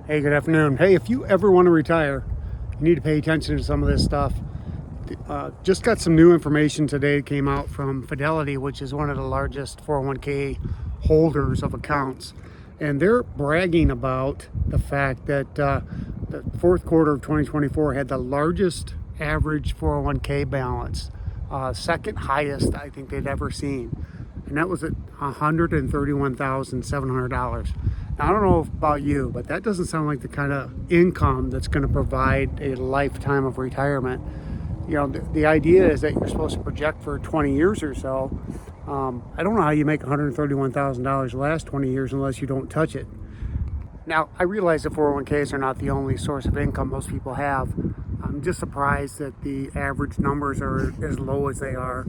Hey, good afternoon. Hey, if you ever want to retire, you need to pay attention to some of this stuff. Just got some new information today. It came out from Fidelity, which is one of the largest 401k holders of accounts. And they're bragging about the fact that the fourth quarter of 2024 had the largest average 401k balance, second highest I think they'd ever seen. And that was at $131,700. Now, I don't know about you, but that doesn't sound like the kind of income that's going to provide a lifetime of retirement. You know, the idea is that you're supposed to project for 20 years or so. I don't know how you make $131,000 the last 20 years unless you don't touch it. Now, I realize that 401ks are not the only source of income most people have. I'm just surprised that the average numbers are as low as they are.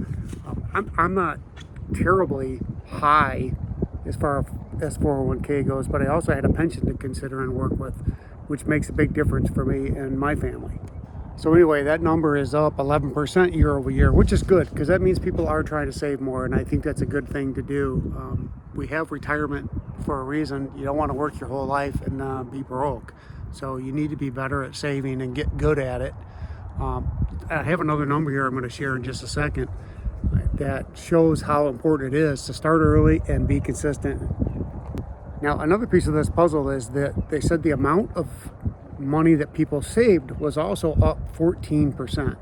I'm not terribly high as far as 401k goes, but I also had a pension to consider and work with, which makes a big difference for me and my family. So anyway, that number is up 11% year over year, which is good because that means people are trying to save more, and I think that's a good thing to do. We have retirement for a reason. You don't want to work your whole life and be broke. So you need to be better at saving and get good at it. I have another number here I'm going to share in just a second that shows how important it is to start early and be consistent. Now, another piece of this puzzle is that they said the amount of money that people saved was also up 14%.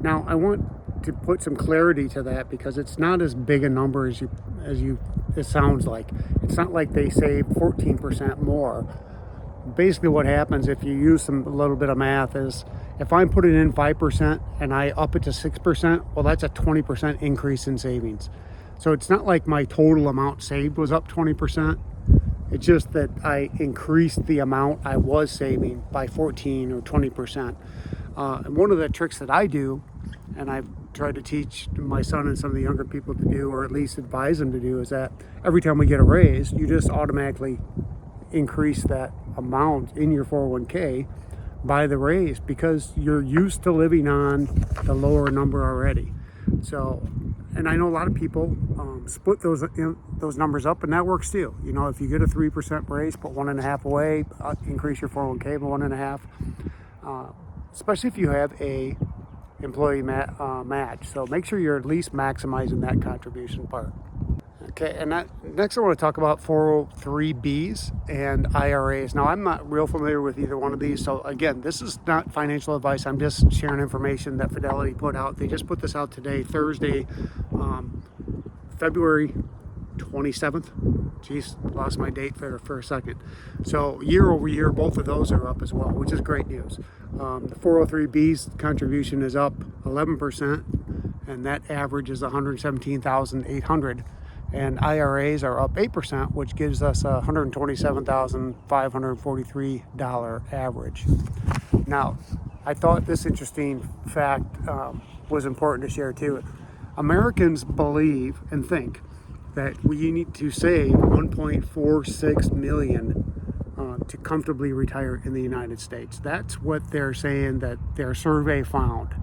Now, I want to put some clarity to that because it's not as big a number as it sounds like. It's not like they saved 14% more. Basically what happens if you use a little bit of math is if I'm putting in 5% and I up it to 6%, well, that's a 20% increase in savings. So it's not like my total amount saved was up 20%. It's just that I increased the amount I was saving by 14 or 20%. And one of the tricks that I do, and I've tried to teach my son and some of the younger people to do, or at least advise them to do, is that every time we get a raise, you just automatically increase that amount in your 401k by the raise because you're used to living on the lower number already. So, and I know a lot of people split those numbers up, and that works too. You know, if you get a 3% raise, put 1.5 away, increase your 401k by 1.5. Especially if you have a employee match. So make sure you're at least maximizing that contribution part. Okay, and next I want to talk about 403Bs and IRAs. Now, I'm not real familiar with either one of these. So again, this is not financial advice. I'm just sharing information that Fidelity put out. They just put this out today, Thursday, February 27th. Geez, lost my date for a second. So year over year, both of those are up as well, which is great news. The 403B's contribution is up 11%, and that average is $117,800. And IRAs are up 8%, which gives us a $127,543 average. Now, I thought this interesting fact was important to share too. Americans believe and think that we need to save 1.46 million to comfortably retire in the United States. That's what they're saying that their survey found.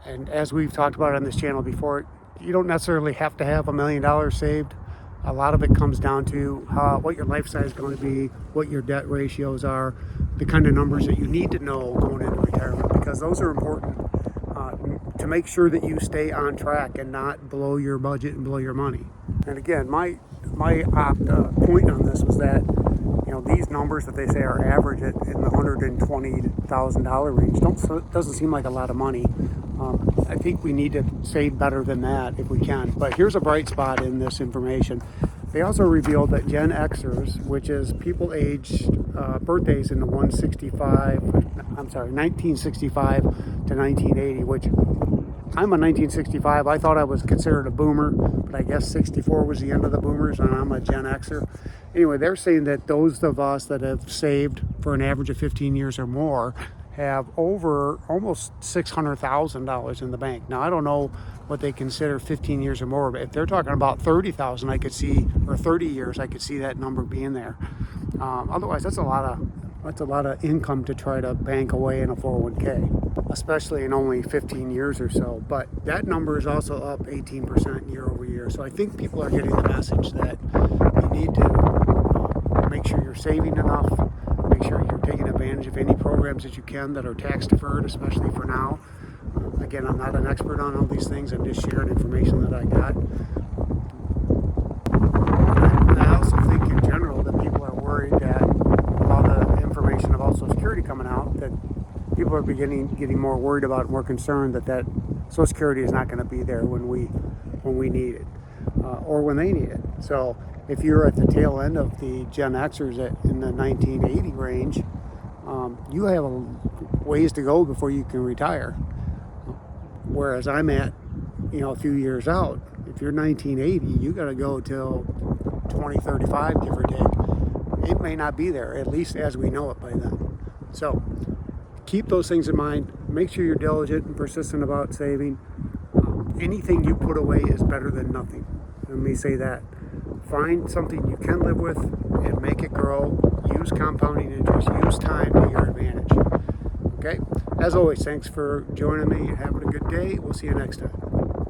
And as we've talked about on this channel before, you don't necessarily have to have $1 million saved. A lot of it comes down to what your lifestyle is going to be, what your debt ratios are, the kind of numbers that you need to know going into retirement, because those are important to make sure that you stay on track and not blow your budget and blow your money. And again, my point on this was that, you know, these numbers that they say are average in the $120,000 range doesn't seem like a lot of money. I think we need to save better than that if we can. But here's a bright spot in this information. They also revealed that Gen Xers, which is people aged birthdays in the 1965 to 1980, which I'm a 1965. I thought I was considered a boomer, but I guess 64 was the end of the boomers, and I'm a Gen Xer. Anyway, they're saying that those of us that have saved for an average of 15 years or more have over almost $600,000 in the bank. Now, I don't know what they consider 15 years or more, but if they're talking about 30,000, I could see, or 30 years, I could see that number being there. Otherwise, that's a lot of income to try to bank away in a 401k, especially in only 15 years or so. But that number is also up 18% year over year. So I think people are getting the message that you need to make make sure you're saving enough, make sure you're taking advantage of any programs that you can that are tax deferred, especially for now. Again, I'm not an expert on all these things. I'm just sharing information that I got. I also think in general that people are worried that about the information about Social Security coming out, that people are getting more worried about, more concerned that Social Security is not going to be there when we need it, or when they need it. So if you're at the tail end of the Gen Xers in the 1980 range, you have a ways to go before you can retire. Whereas I'm at, a few years out. If you're 1980, you got to go till 2035, give or take. It may not be there, at least as we know it by then. So keep those things in mind. Make sure you're diligent and persistent about saving. Anything you put away is better than nothing. Let me say that. Find something you can live with and make it grow. Use compounding interest. Use time to your advantage. Okay? As always, thanks for joining me. Having a good day. We'll see you next time.